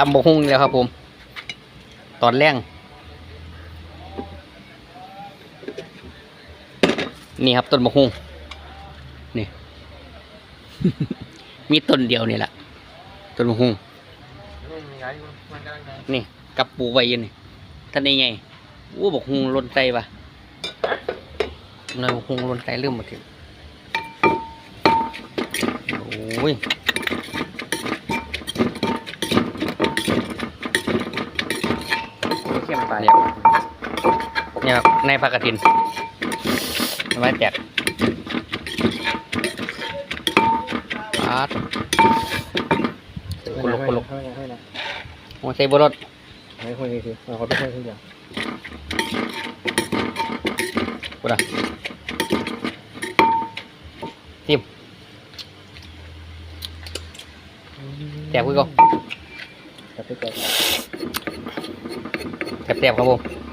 ตำบกหุ่งแล้วครับผมตอนแรงนี่ครับต้นบกหุ่งนี่ มีต้นเดียวนี่แหละต้นบกหุ่งนี่กับปูไว้อยังนี่ท่านนี่ไงอู้บกหุ่งล้นใจปะนายบกหุ่งล้นใจเริ่มมาถึงโอ้ยเข้มไปเนี่ยครับในผักกระถินไว้แจกปาดคุลุกโอ้ใส่บรสให้คนนี้สิเราขอเป็นคนเดียวกูด่ะทิมแจกคุยก่อนแซ่บๆครับผม